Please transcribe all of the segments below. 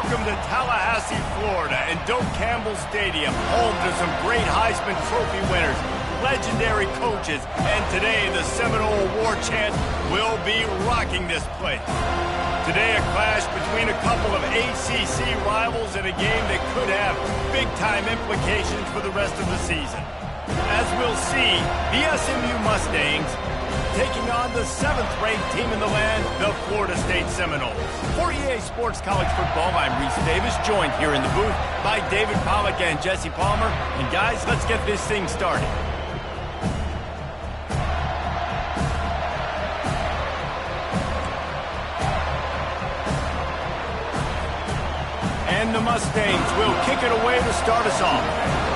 Welcome to Tallahassee, Florida, and Doak Campbell Stadium, home to some great Heisman Trophy winners, legendary coaches, and today the Seminole War Chant will be rocking this place. Today a clash between a couple of ACC rivals in a game that could have big-time implications for the rest of the season. As we'll see, the SMU Mustangs taking on the 7th-ranked team in the land, the Florida State Seminoles. For EA Sports College Football, I'm Reese Davis, joined here in the booth by David Pollack and Jesse Palmer. And guys, let's get this thing started. And the Mustangs will kick it away to start us off.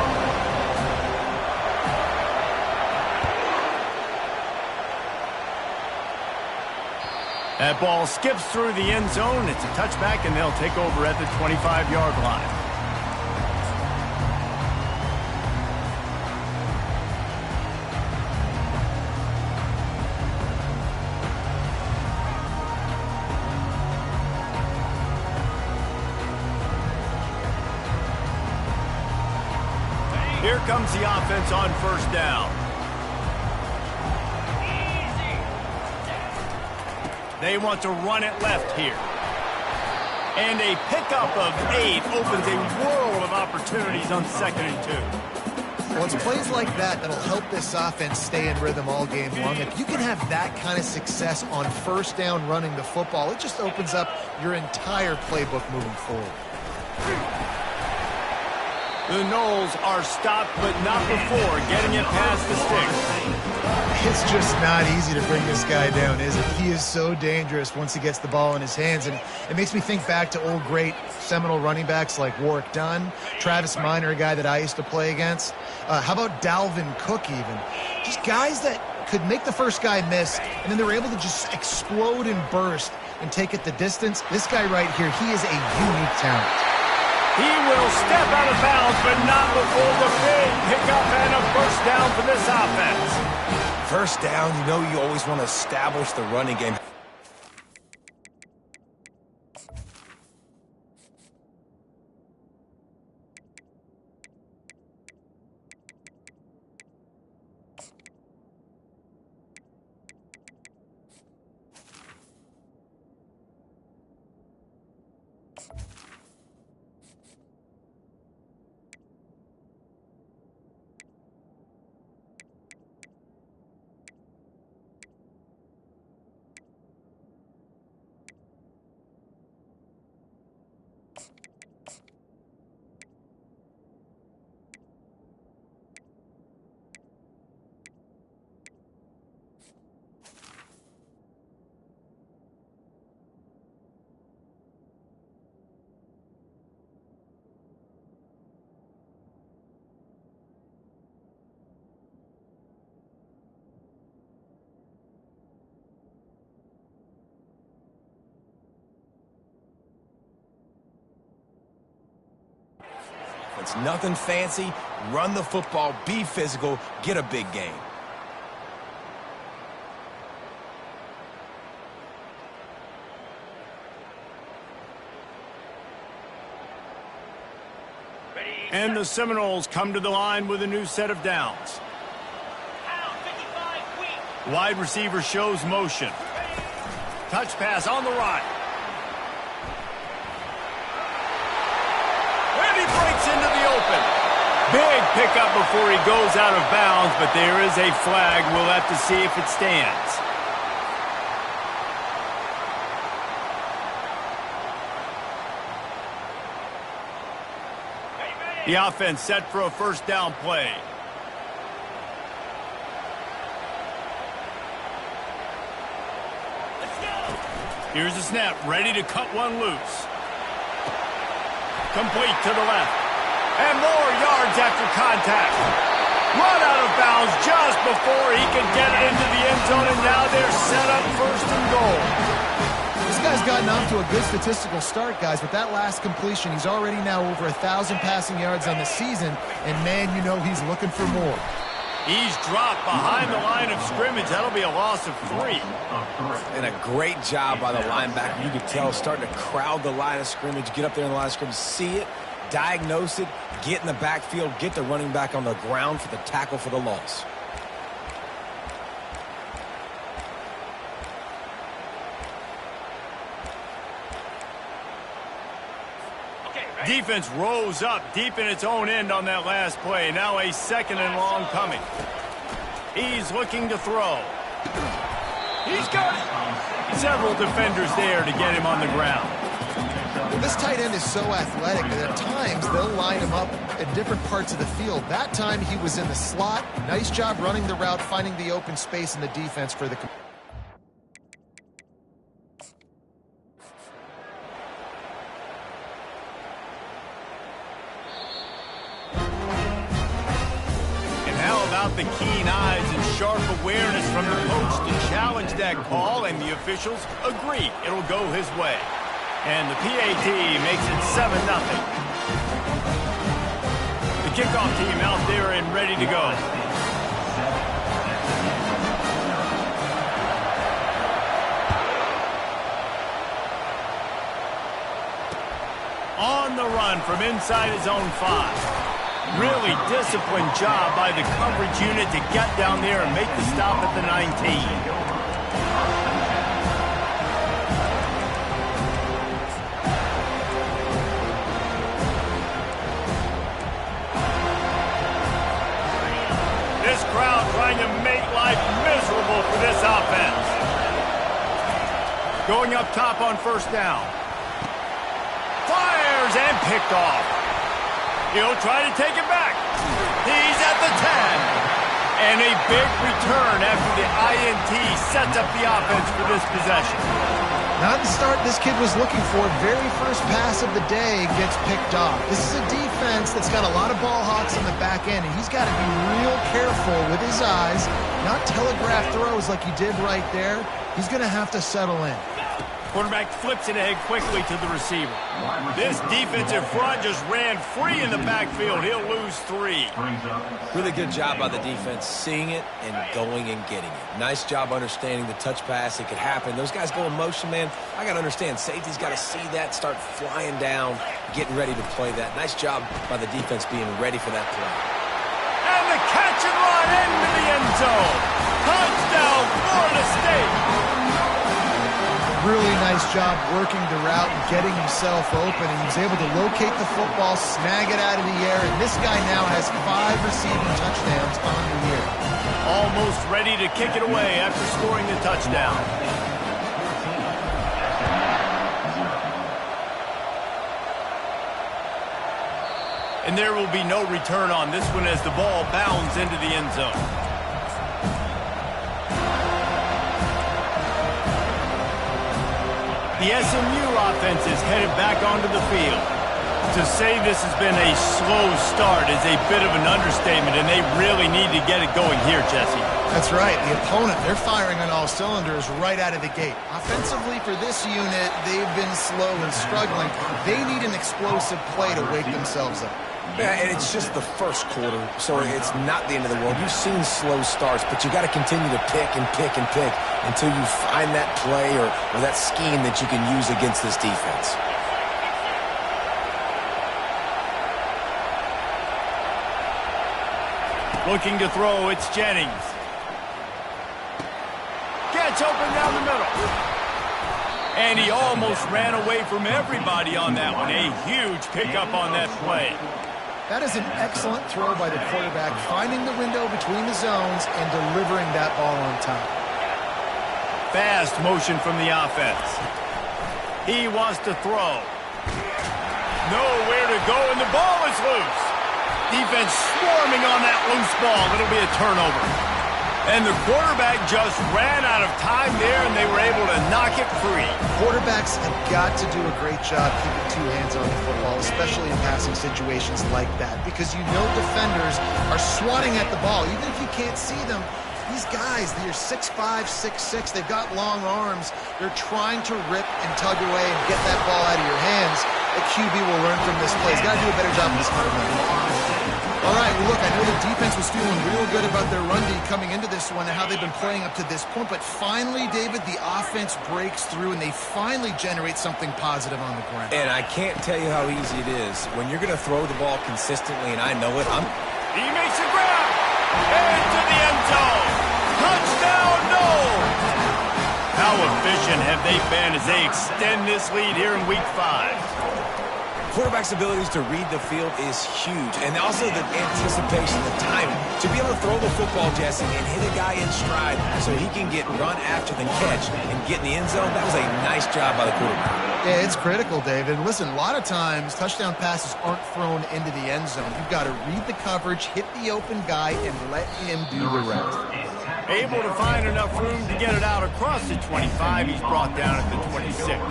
That ball skips through the end zone. It's a touchback, and they'll take over at the 25-yard line. Here comes the offense on first down. They want to run it left here. And a pickup of 8 opens a world of opportunities on 2nd and 2. Well, it's plays like that that'll help this offense stay in rhythm all game long. If you can have that kind of success on first down running the football, it just opens up your entire playbook moving forward. The Noles are stopped, but not before getting it past the sticks. It's just not easy to bring this guy down, is it? He is so dangerous once he gets the ball in his hands, and it makes me think back to old great Seminole running backs like Warwick Dunn, Travis Minor, a guy that I used to play against. How about Dalvin Cook even? Just guys that could make the first guy miss, and then they were able to just explode and burst and take it the distance. This guy right here, he is a unique talent. He will step out of bounds, but not before the big pickup and a first down for this offense. First down, you know you always want to establish the running game. It's nothing fancy. Run the football, be physical, get a big gain. And the Seminoles come to the line with a new set of downs. Wide receiver shows motion. Touch pass on the right. And he breaks into the open. Big pickup before he goes out of bounds, but there is a flag. We'll have to see if it stands. The offense set for a first down play. Here's the snap, ready to cut one loose. Complete to the left. And more yards after contact. Run out of bounds just before he can get it into the end zone, and now they're set up first and goal. This guy's gotten off to a good statistical start, guys. With that last completion, he's already now over 1,000 passing yards on the season, and man, you know he's looking for more. He's dropped behind the line of scrimmage. That'll be a loss of 3. And a great job by the linebacker. You could tell starting to crowd the line of scrimmage, get up there in the line of scrimmage, see it, diagnose it, get in the backfield, get the running back on the ground for the tackle for the loss. Defense rose up deep in its own end on that last play. Now a 2nd and long coming. He's looking to throw. He's got it. Several defenders there to get him on the ground. This tight end is so athletic that at times they'll line him up in different parts of the field. That time he was in the slot. Nice job running the route, finding the open space in the defense for the... The keen eyes and sharp awareness from the coach to challenge that call, and the officials agree it'll go his way. And the PAT makes it 7-0. The kickoff team out there and ready to go. On the run from inside his own 5. Really disciplined job by the coverage unit to get down there and make the stop at the 19. This crowd trying to make life miserable for this offense. Going up top on 1st down. Fires and picked off. He'll try to take it back. He's at the 10. And a big return after the INT sets up the offense for this possession. Not the start this kid was looking for. Very first pass of the day gets picked off. This is a defense that's got a lot of ball hawks on the back end, and he's got to be real careful with his eyes, not telegraph throws like he did right there. He's going to have to settle in. Quarterback flips it ahead quickly to the receiver. This defensive front just ran free in the backfield. He'll lose 3. Really good job by the defense, seeing it and going and getting it. Nice job understanding the touch pass. It could happen. Those guys go in motion, man. I got to understand. Safety's got to see that, start flying down, getting ready to play that. Nice job by the defense being ready for that play. And the catch and run into the end zone. Touchdown, Florida State. Really nice job working the route and getting himself open, and he was able to locate the football, snag it out of the air, and this guy now has 5 receiving touchdowns on the year. Almost ready to kick it away after scoring the touchdown. And there will be no return on this one as the ball bounds into the end zone. The SMU offense is headed back onto the field. To say this has been a slow start is a bit of an understatement, and they really need to get it going here, Jesse. That's right. The opponent, they're firing on all cylinders right out of the gate. Offensively for this unit, they've been slow and struggling. They need an explosive play to wake themselves up. Yeah, and it's just the first quarter, so it's not the end of the world. You've seen slow starts, but you got to continue to pick and pick and pick until you find that play or that scheme that you can use against this defense. Looking to throw, it's Jennings. Gets open down the middle. And he almost ran away from everybody on that one. A huge pickup on that play. That is an excellent throw by the quarterback, finding the window between the zones and delivering that ball on time. Fast motion from the offense. He wants to throw. Nowhere to go, and the ball is loose. Defense swarming on that loose ball. It'll be a turnover. And the quarterback just ran out of time there, and they were able to knock it free. Quarterbacks have got to do a great job keeping 2 hands on the football, especially in passing situations like that, because you know defenders are swatting at the ball. Even if you can't see them, these guys, they're 6'5", 6'6", they've got long arms. They're trying to rip and tug away and get that ball out of your hands. that QB will learn from this play. He's got to do a better job of this kind of run. All right, well, look, I know the defense was feeling real good about their run D coming into this one and how they've been playing up to this point, but finally, David, the offense breaks through and they finally generate something positive on the ground. And I can't tell you how easy it is. When you're going to throw the ball consistently, and I know it, He makes a grab! Into the end zone! Touchdown, no! How efficient have they been as they extend this lead here in Week 5? Quarterback's abilities to read the field is huge, and also the anticipation, the timing. To be able to throw the football, Jesse, and hit a guy in stride so he can get run after the catch and get in the end zone, that was a nice job by the quarterback. Yeah, it's critical, David. Listen, a lot of times touchdown passes aren't thrown into the end zone. You've got to read the coverage, hit the open guy, and let him do the rest. Able to find enough room to get it out across the 25. He's brought down at the 26.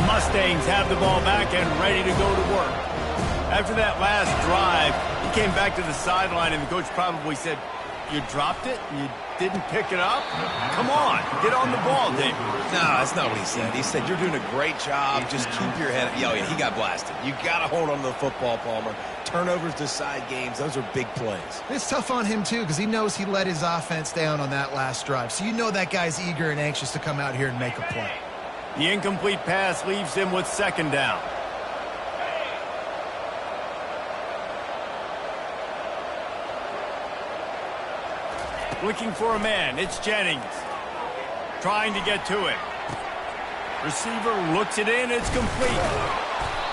Mustangs have the ball back and ready to go to work. After that last drive, he came back to the sideline, and the coach probably said, "You dropped it? You didn't pick it up? Come on, get on the ball, David." No, that's not what he said. He said, "You're doing a great job. Just keep your head up." Yeah, he got blasted. You got to hold on to the football, Palmer. Turnovers decide games. Those are big plays. It's tough on him, too, because he knows he let his offense down on that last drive. So you know that guy's eager and anxious to come out here and make a play. The incomplete pass leaves him with second down. Looking for a man. It's Jennings. Trying to get to it. Receiver looks it in. It's complete.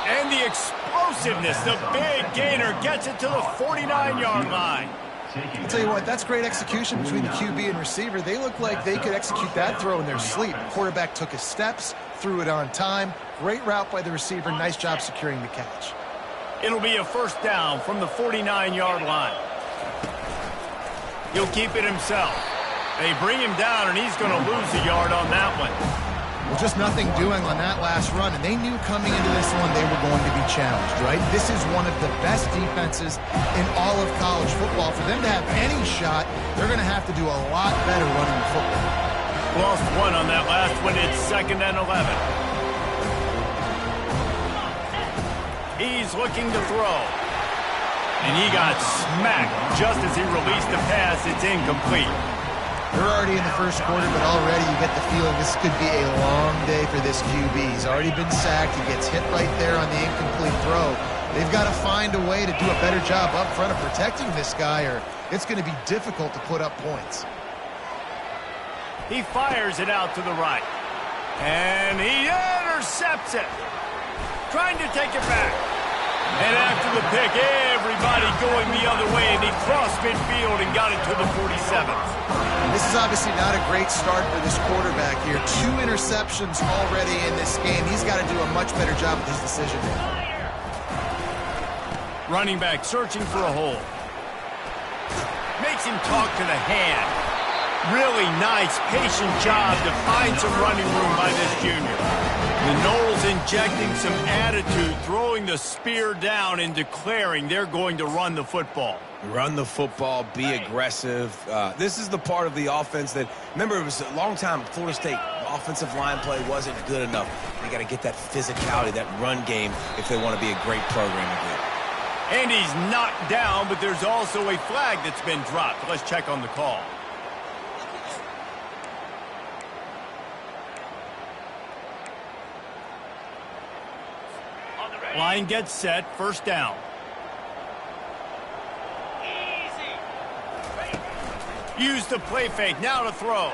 And the explosiveness, the big gainer, gets it to the 49-yard line. I'll tell you what, that's great execution between the QB and receiver. They look like they could execute that throw in their sleep. The quarterback took his steps, threw it on time. Great route by the receiver. Nice job securing the catch. It'll be a first down from the 49-yard line. He'll keep it himself. They bring him down, and he's going to lose a yard on that one. Well, just nothing doing on that last run, and they knew coming into this one they were going to be challenged, right? This is one of the best defenses in all of college football. For them to have any shot, they're going to have to do a lot better running the football. Lost one on that last one. It's 2nd and 11. He's looking to throw. And he got smacked just as he released the pass. It's incomplete. They're already in the first quarter, but already you get the feeling this could be a long day for this QB. He's already been sacked. He gets hit right there on the incomplete throw. They've got to find a way to do a better job up front of protecting this guy, or it's going to be difficult to put up points. He fires it out to the right. And he intercepts it. Trying to take it back. And after the pick, everybody going the other way, and he crossed midfield and got it to the 47th. This is obviously not a great start for this quarterback here. 2 interceptions already in this game. He's got to do a much better job with his decision making. Running back searching for a hole. Makes him talk to the hand. Really nice, patient job to find some running room by this junior. The Noles injecting some attitude, throwing the spear down and declaring they're going to run the football. Run the football, be aggressive. This is the part of the offense that, remember, it was a long time, Florida State offensive line play wasn't good enough. They got to get that physicality, that run game, if they want to be a great program again. And he's knocked down, but there's also a flag that's been dropped. Let's check on the call. Line gets set, first down. Use the play fake, now to throw.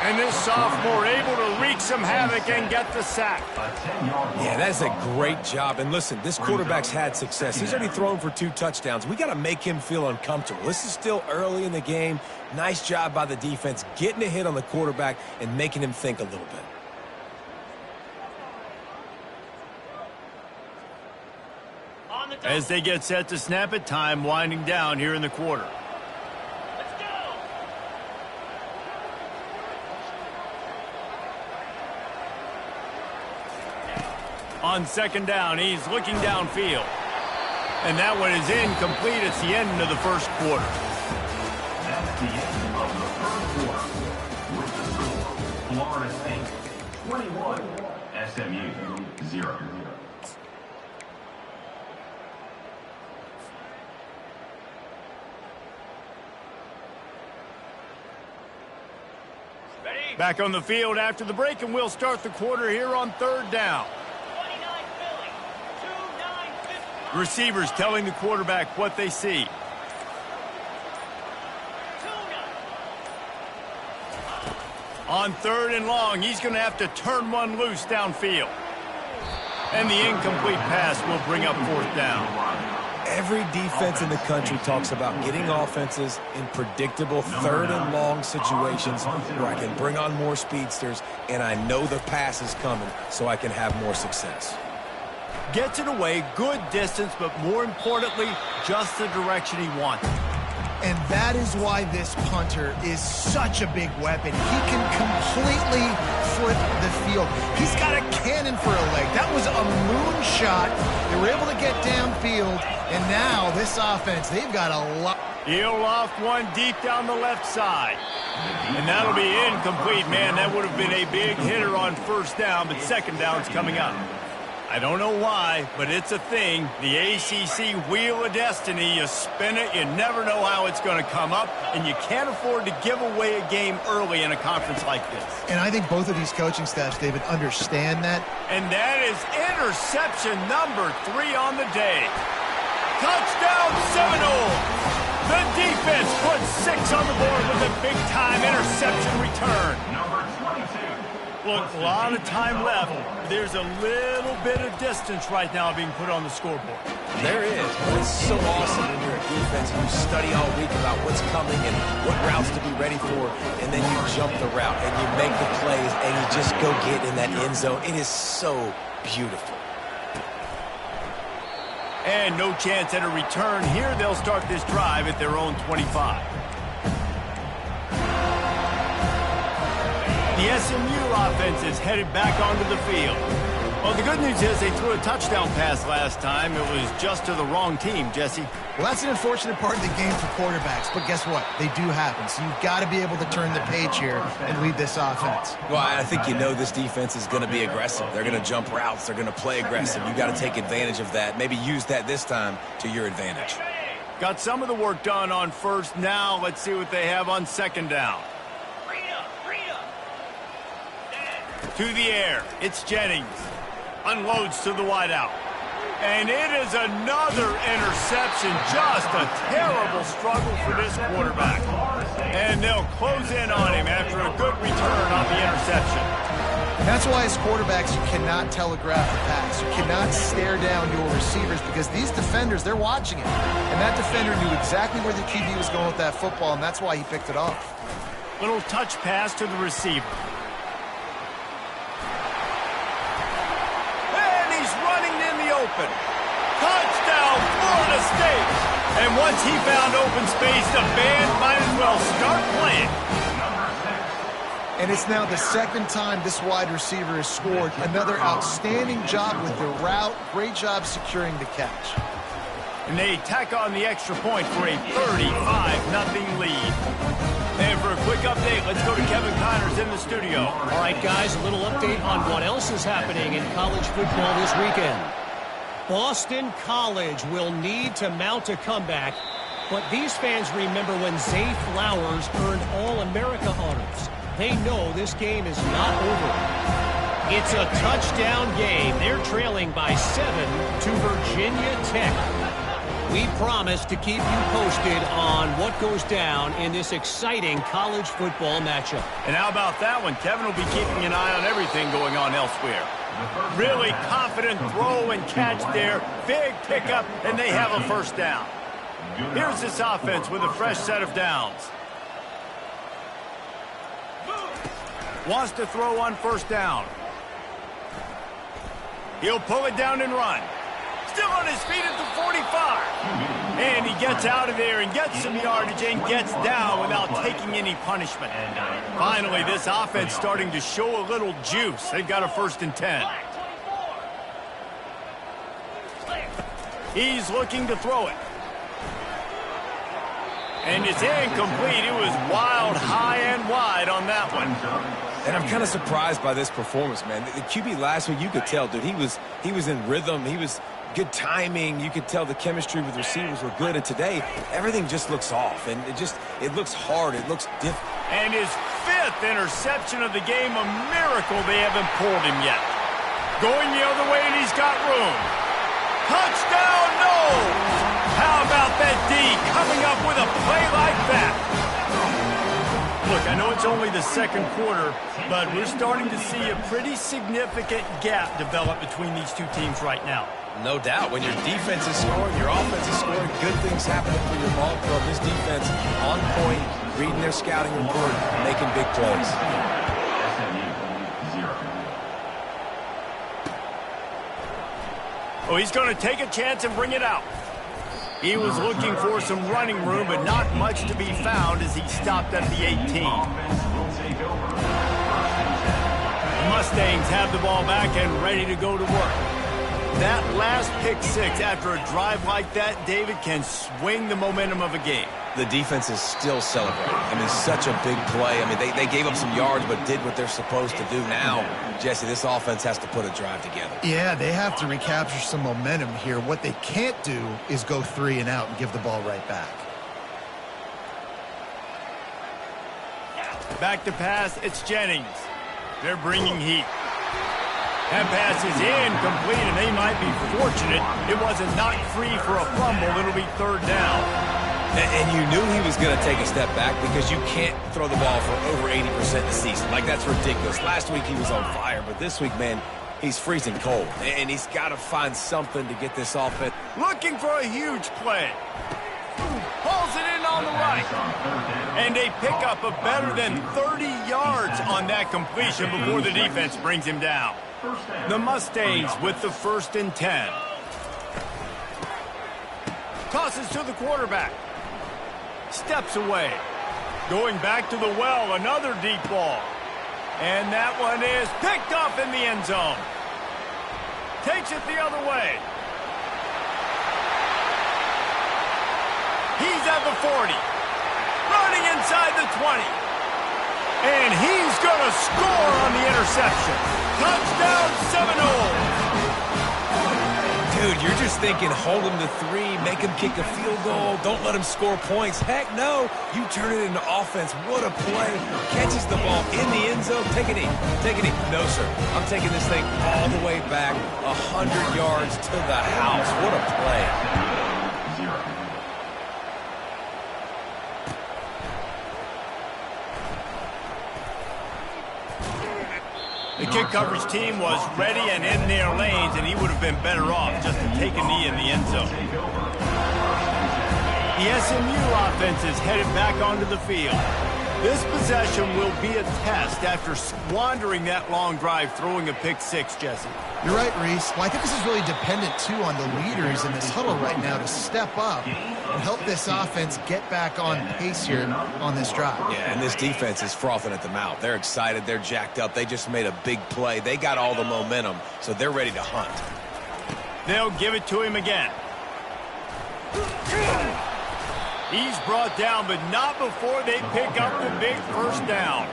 And this sophomore able to wreak some havoc and get the sack. Yeah, that's a great job. And listen, this quarterback's had success. He's already thrown for 2 touchdowns. We got to make him feel uncomfortable. This is still early in the game. Nice job by the defense, getting a hit on the quarterback and making him think a little bit. As they get set to snap it, time winding down here in the quarter. On second down, he's looking downfield. And that one is incomplete. It's the end of the first quarter. That's the end of the first quarter. With the score, Florida State 21, SMU, 0. Back on the field after the break, and we'll start the quarter here on 3rd down. Receivers telling the quarterback what they see. On 3rd and long, he's going to have to turn one loose downfield. And the incomplete pass will bring up 4th down. Every defense in the country talks about getting offenses in predictable 3rd and long situations where I can bring on more speedsters and I know the pass is coming so I can have more success. Gets it away, good distance, but more importantly, just the direction he wants. And that is why this punter is such a big weapon. He can completely flip the field. He's got a cannon for a leg. That was a moonshot. They were able to get downfield, and now this offense, they've got a lot. He'll loft one deep down the left side. And that'll be incomplete, man. That would have been a big hitter on 1st down, but 2nd down's coming up. I don't know why, but it's a thing. The ACC Wheel of Destiny, you spin it, you never know how it's going to come up, and you can't afford to give away a game early in a conference like this. And I think both of these coaching staffs, David, understand that. And that is interception number 3 on the day. Touchdown Seminoles! The defense puts 6 on the board with a big-time interception return. Number 22. Look, a lot of time left. There's a little bit of distance right now being put on the scoreboard. There is, but it's so awesome when you're a defense and you study all week about what's coming and what routes to be ready for, and then you jump the route and you make the plays and you just go get in that end zone. It is so beautiful. And no chance at a return here. They'll start this drive at their own 25. The SMU offense is headed back onto the field. Well, the good news is they threw a touchdown pass last time. It was just to the wrong team, Jesse. Well, that's an unfortunate part of the game for quarterbacks, but guess what? They do happen, so you've got to be able to turn the page here and lead this offense. Well, I think you know this defense is going to be aggressive. They're going to jump routes. They're going to play aggressive. You've got to take advantage of that. Maybe use that this time to your advantage. Got some of the work done on 1st. Now let's see what they have on 2nd down. To the air, it's Jennings. Unloads to the wideout. And it is another interception. Just a terrible struggle for this quarterback. And they'll close in on him after a good return on the interception. That's why as quarterbacks, you cannot telegraph the pass. You cannot stare down your receivers because these defenders, they're watching it. And that defender knew exactly where the QB was going with that football, and that's why he picked it off. Little touch pass to the receiver. Open. Touchdown, Florida State. And once he found open space, the band might as well start playing. And it's now the 2nd time this wide receiver has scored. Another outstanding job with the route. Great job securing the catch. And they tack on the extra point for a 35-0 lead. And for a quick update, let's go to Kevin Connors in the studio. All right, guys, a little update on what else is happening in college football this weekend. Boston College will need to mount a comeback, but these fans remember when Zay Flowers earned All-America honors. They know this game is not over. It's a touchdown game. They're trailing by 7 to Virginia Tech. We promise to keep you posted on what goes down in this exciting college football matchup. And how about that one? Kevin will be keeping an eye on everything going on elsewhere. Really confident throw and catch there. Big pickup, and they have a 1st down. Here's this offense with a fresh set of downs. Wants to throw on 1st down. He'll pull it down and run. Still on his feet at the 45. And he gets out of there and gets some yardage and gets down without taking any punishment. Finally, this offense starting to show a little juice. They've got a 1st and 10. He's looking to throw it. And it's incomplete. It was wild, high and wide on that one. And I'm kind of surprised by this performance, man. The QB last week, you could tell, dude, he was in rhythm. He was good timing. You could tell the chemistry with receivers were good. And today, everything just looks off. And it looks hard. It looks different. And his 5th interception of the game, a miracle they haven't pulled him yet. Going the other way, and he's got room. Touchdown, no! How about that D coming up with a play like that? Look, I know it's only the second quarter, but we're starting to see a pretty significant gap develop between these two teams right now. No doubt. When your defense is scoring, your offense is scoring, good things happening for your ball club. This defense on point, reading their scouting report, making big plays. SMU 0. Oh, he's going to take a chance and bring it out. He was looking for some running room, but not much to be found as he stopped at the 18. The Mustangs have the ball back and ready to go to work. That last pick 6 after a drive like that, David, can swing the momentum of a game. The defense is still celebrating. I mean, such a big play. I mean, they gave up some yards but did what they're supposed to do. Now, Jesse, this offense has to put a drive together. Yeah, they have to recapture some momentum here. What they can't do is go 3 and out and give the ball right back. Back to pass, it's Jennings. They're bringing heat. That pass is incomplete, and they might be fortunate it wasn't knocked free for a fumble. It'll be 3rd down. And you knew he was going to take a step back because you can't throw the ball for over 80% the season. Like, that's ridiculous. Last week he was on fire, but this week, man, he's freezing cold. And he's got to find something to get this offense. Looking for a huge play. Pulls it in on the right. And they pick up a better than 30 yards on that completion before the defense brings him down. The Mustangs with the 1st and 10. Tosses to the quarterback. Steps away. Going back to the well, another deep ball. And that one is picked off in the end zone. Takes it the other way. He's at the 40. Running inside the 20. And he's going to score on the interception. Touchdown, Seminoles. Dude, you're just thinking hold him to 3, make him kick a field goal, don't let him score points. Heck no, you turn it into offense. What a play. Catches the ball in the end zone. Take a knee. Take a knee. No, sir. I'm taking this thing all the way back 100 yards to the house. What a play. The kick coverage team was ready and in their lanes, and he would have been better off just to take a knee in the end zone. The SMU offense is headed back onto the field. This possession will be a test after squandering that long drive throwing a pick 6, Jesse. You're right, Reese. Well, I think this is really dependent, too, on the leaders in this huddle right now to step up and help this offense get back on pace here on this drive. Yeah, and this defense is frothing at the mouth. They're excited. They're jacked up. They just made a big play. They got all the momentum, so they're ready to hunt. They'll give it to him again. He's brought down, but not before they pick up the big 1st down.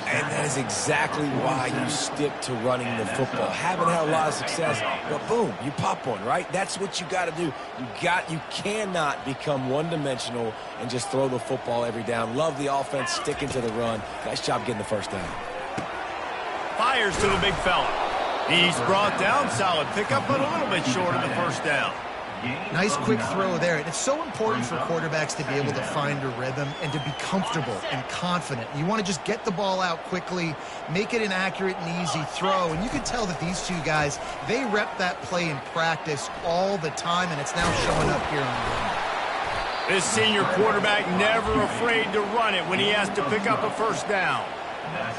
And that is exactly why you stick to running the football. Haven't had a lot of success, but boom, you pop one, right? That's what you got to do. You cannot become one-dimensional and just throw the football every down. Love the offense, sticking to the run. Nice job getting the 1st down. Fires to the big fella. He's brought down, solid pickup, but a little bit short of the 1st down. Nice quick throw there. And it's so important for quarterbacks to be able to find a rhythm and to be comfortable and confident. You want to just get the ball out quickly, make it an accurate and easy throw. And you can tell that these two guys, they rep that play in practice all the time, and it's now showing up here on the game. This senior quarterback never afraid to run it when he has to pick up a 1st down.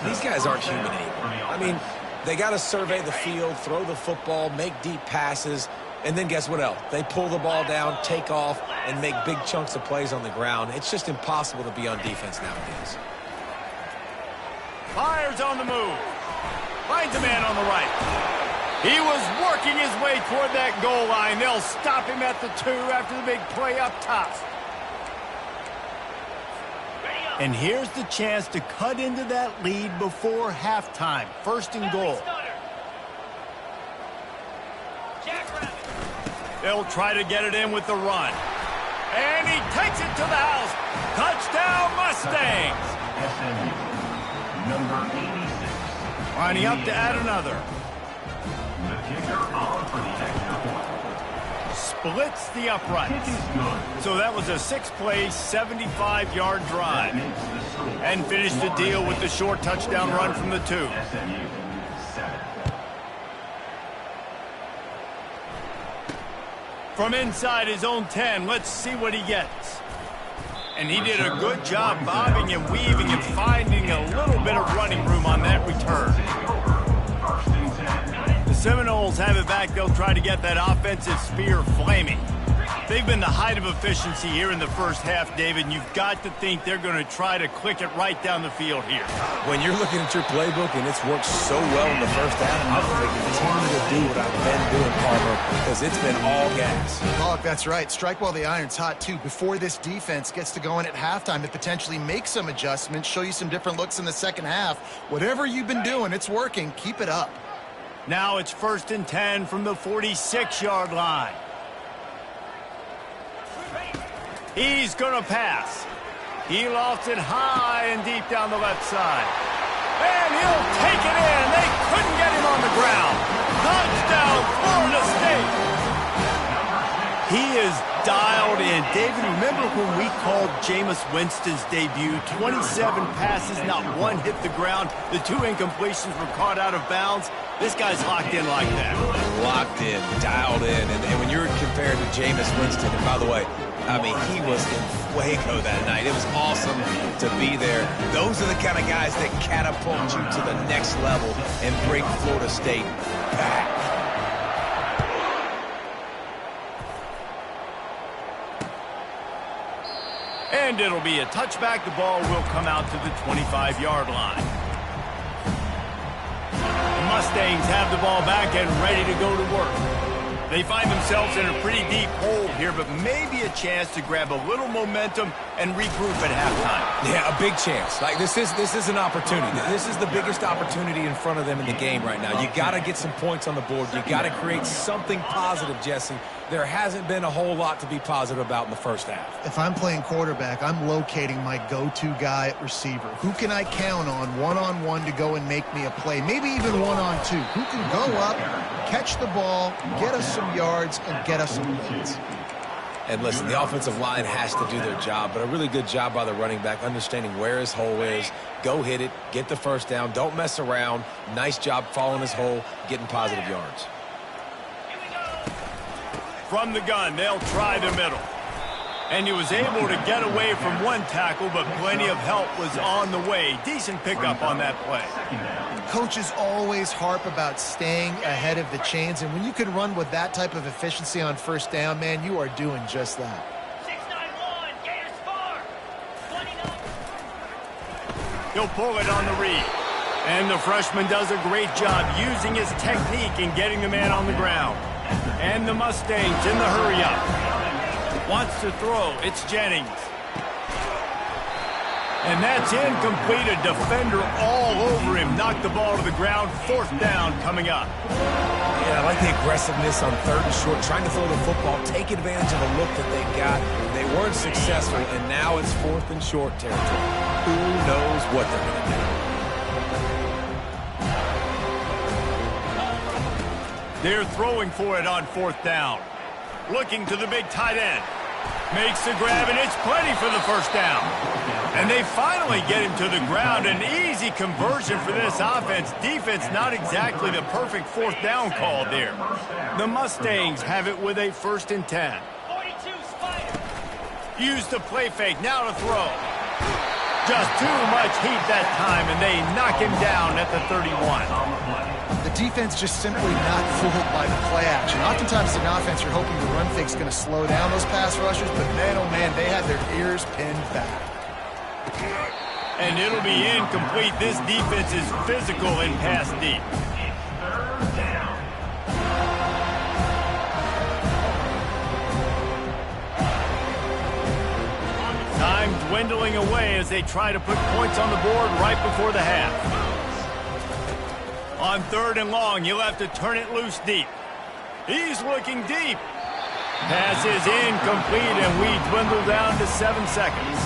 These guys aren't human anymore. I mean, they got to survey the field, throw the football, make deep passes. And then guess what else? They pull the ball down, take off, and make big chunks of plays on the ground. It's just impossible to be on defense nowadays. Fires on the move. Finds a man on the right. He was working his way toward that goal line. They'll stop him at the 2 after the big play up top. And here's the chance to cut into that lead before halftime. First and goal. They'll try to get it in with the run. And he takes it to the house. Touchdown, Mustangs. SMU, number 86. Lining up to add another. The kicker on for the extra point. Splits the uprights. Kick is good. So that was a 6-play, 75-yard drive. Makes the score. And finished the deal with the short touchdown run from the 2. SMU, 7. From inside his own 10, let's see what he gets. And he did a good job bobbing and weaving and finding a little bit of running room on that return. First and 10. The Seminoles have it back. They'll try to get that offensive spear flaming. They've been the height of efficiency here in the first half, David, and you've got to think they're going to try to click it right down the field here. When you're looking at your playbook and it's worked so well in the first half, I'm going to continue to do what I've been doing, Palmer, because it's been all gas. Pollock, that's right. Strike while the iron's hot, too. Before this defense gets to going at halftime to potentially make some adjustments, show you some different looks in the second half. Whatever you've been doing, it's working. Keep it up. Now it's first and 10 from the 46-yard line. He's going to pass. He lofts it high and deep down the left side. And he'll take it in. They couldn't get him on the ground. Touchdown, Florida State. He is dialed in. David, remember when we called Jameis Winston's debut? 27 passes, not one hit the ground. The 2 incompletions were caught out of bounds. This guy's locked in like that. Locked in, dialed in. And when you're compared to Jameis Winston, and by the way, I mean, he was in fuego that night. It was awesome to be there. Those are the kind of guys that catapult you to the next level and bring Florida State back. And it'll be a touchback. The ball will come out to the 25-yard line. The Mustangs have the ball back and ready to go to work. They find themselves in a pretty deep hole here, but maybe a chance to grab a little momentum and regroup at halftime. Yeah, a big chance. Like this is an opportunity. This is the biggest opportunity in front of them in the game right now. You got to get some points on the board. You got to create something positive, Jesse. There hasn't been a whole lot to be positive about in the first half. If I'm playing quarterback, I'm locating my go-to guy at receiver. Who can I count on one-on-one to go and make me a play? Maybe even one-on-two. Who can go up, catch the ball, get us some yards, and get us some points? And listen, the offensive line has to do their job, but a really good job by the running back, understanding where his hole is. Go hit it, get the first down, don't mess around. Nice job following his hole, getting positive yards. From the gun, they'll try the middle. And he was able to get away from one tackle, but plenty of help was on the way. Decent pickup on that play. Coaches always harp about staying ahead of the chains, and when you can run with that type of efficiency on first down, man, you are doing just that. 691, Gators far. 29. He'll pull it on the read. And the freshman does a great job using his technique and getting the man on the ground. And the Mustangs in the hurry-up. Wants to throw. It's Jennings. And that's incomplete. A defender all over him. Knocked the ball to the ground. Fourth down coming up. Yeah, I like the aggressiveness on third and short, trying to throw the football, take advantage of the look that they got. They weren't successful, and now it's fourth and short territory. Who knows what they're going to do? They're throwing for it on fourth down. Looking to the big tight end. Makes the grab, and it's plenty for the first down. And they finally get him to the ground. An easy conversion for this offense. Defense not exactly the perfect fourth down call there. The Mustangs have it with a 1st and 10. 42 Spider. Use the play fake, now to throw. Just too much heat that time, and they knock him down at the 31. The defense just simply not fooled by the play action. Oftentimes in offense, you're hoping the run fake's going to slow down those pass rushers, but man, oh man, they had their ears pinned back. And it'll be incomplete. This defense is physical and pass deep. Time dwindling away as they try to put points on the board right before the half. On 3rd and long, he'll have to turn it loose deep. He's looking deep. Pass is incomplete, and we dwindle down to 7 seconds.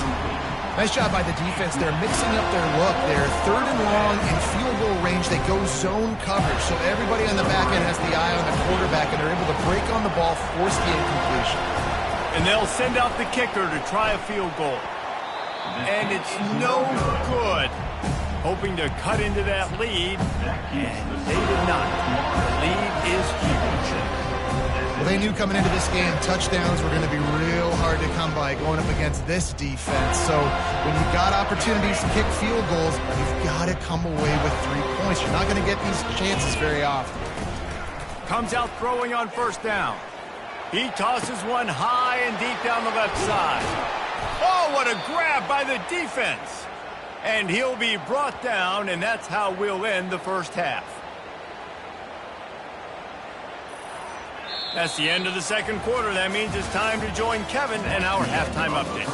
Nice job by the defense. They're mixing up their look. They're 3rd and long in field goal range. They go zone coverage, so everybody on the back end has the eye on the quarterback, and they're able to break on the ball, force the incompletion. And they'll send out the kicker to try a field goal. And it's no good. Hoping to cut into that lead, and they did not. The lead is huge. Well, they knew coming into this game, touchdowns were going to be real hard to come by going up against this defense. So when you've got opportunities to kick field goals, you've got to come away with 3 points. You're not going to get these chances very often. Comes out throwing on 1st down. He tosses one high and deep down the left side. Oh, what a grab by the defense. And he'll be brought down, and that's how we'll end the 1st half. That's the end of the 2nd quarter. That means it's time to join Kevin and our halftime update.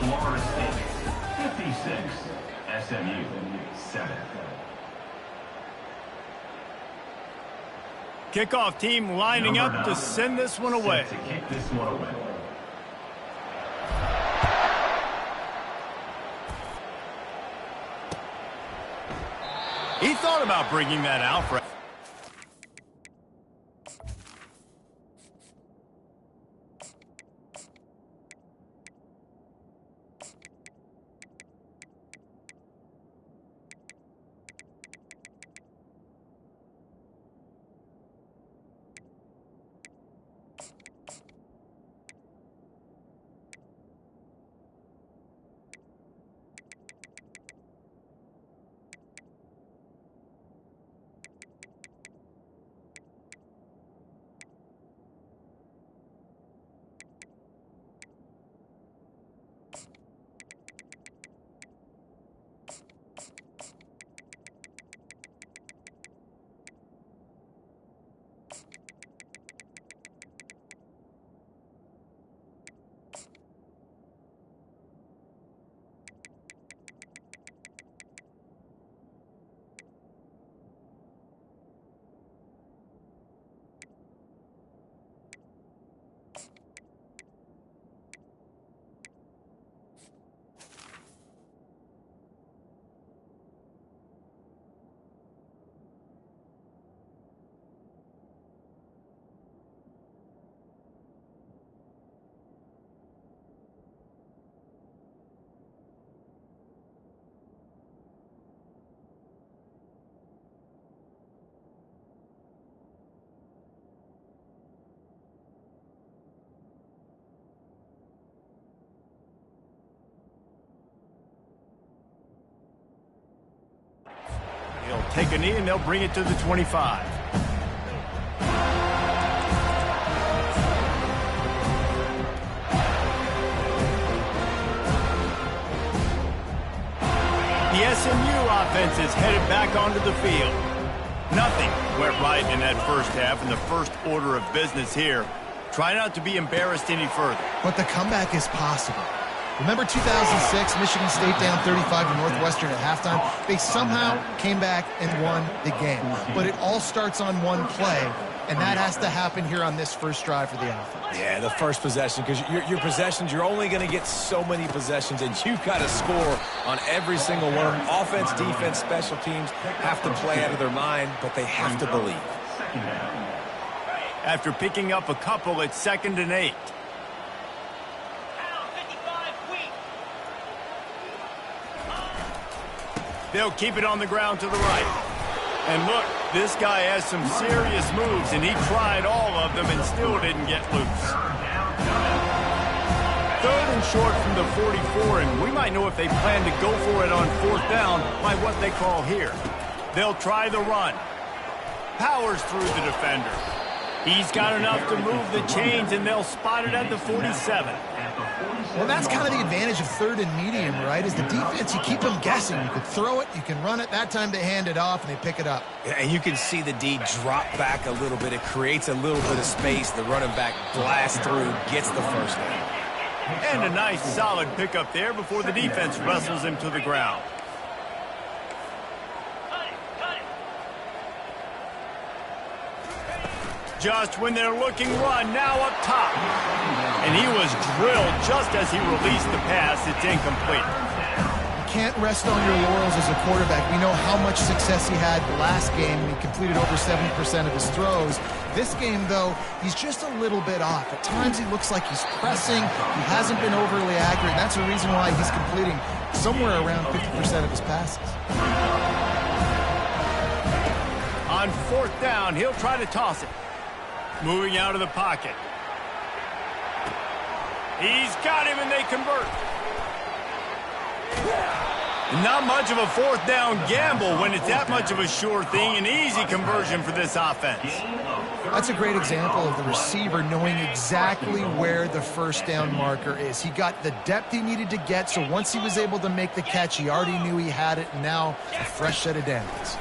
Florida State 56, SMU 7. Kickoff team lining up to send this one away. To kick this one away. He thought about bringing that out for He'll take a knee, and they'll bring it to the 25. The SMU offense is headed back onto the field. Nothing went right in that 1st half, and the first order of business here. Try not to be embarrassed any further. But the comeback is possible. Remember 2006, Michigan State down 35 to Northwestern at halftime? They somehow came back and won the game. But it all starts on one play, and that has to happen here on this first drive for the offense. Yeah, the first possession, because your possessions, you're only going to get so many possessions, and you've got to score on every single one of them. Offense, defense, special teams have to play out of their mind, but they have to believe. After picking up a couple, it's 2nd and 8. They'll keep it on the ground to the right. And look, this guy has some serious moves, and he tried all of them and still didn't get loose. 3rd and short from the 44, and we might know if they plan to go for it on 4th down by what they call here. They'll try the run. Powers through the defender. He's got enough to move the chains, and they'll spot it at the 47. Well, that's kind of the advantage of 3rd and medium, right? Is the defense, you keep them guessing. You can throw it, you can run it. That time they hand it off, and they pick it up. Yeah, and you can see the D drop back a little bit. It creates a little bit of space. The running back blasts through, gets the 1st down. And a nice solid pickup there before the defense wrestles him to the ground. Just when they're looking run, now up top. And he was drilled just as he released the pass. It's incomplete. Can't rest on your laurels as a quarterback. We know how much success he had last game. He completed over 70% of his throws. This game, though, he's just a little bit off. At times he looks like he's pressing. He hasn't been overly accurate. That's the reason why he's completing somewhere around 50% of his passes. On 4th down, he'll try to toss it. Moving out of the pocket. He's got him, and they convert. Not much of a 4th down gamble when it's that much of a sure thing. An easy conversion for this offense. That's a great example of the receiver knowing exactly where the 1st down marker is. He got the depth he needed to get, so once he was able to make the catch, he already knew he had it, and now a fresh set of downs.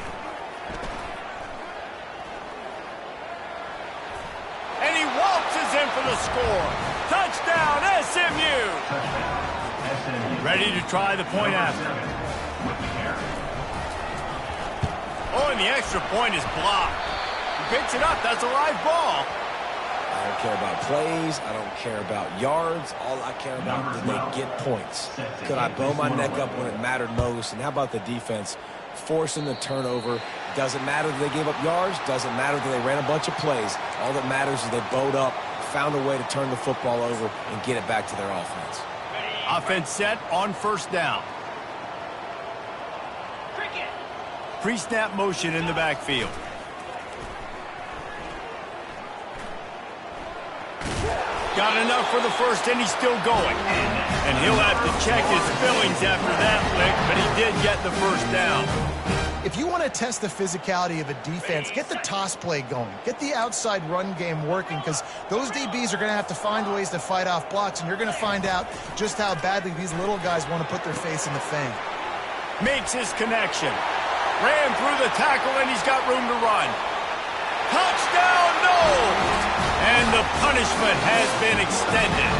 And he waltzes in for the score. Touchdown, SMU! Ready to try the point after. Oh, and the extra point is blocked. He picks it up. That's a live ball. I don't care about plays. I don't care about yards. All I care about is they get points. Could I blow my neck up when it mattered most? And how about the defense forcing the turnover? Doesn't matter that they gave up yards. Doesn't matter that they ran a bunch of plays. All that matters is they bowed up, found a way to turn the football over, and get it back to their offense. Offense set on 1st down. Pre-snap motion in the backfield. Got enough for the first, and he's still going. And he'll have to check his fillings after that lick, but he did get the 1st down. If you want to test the physicality of a defense, get the toss play going. Get the outside run game working, because those DBs are going to have to find ways to fight off blocks, and you're going to find out just how badly these little guys want to put their face in the fan. Makes his connection. Ran through the tackle, and he's got room to run. Touchdown, no! And the punishment has been extended.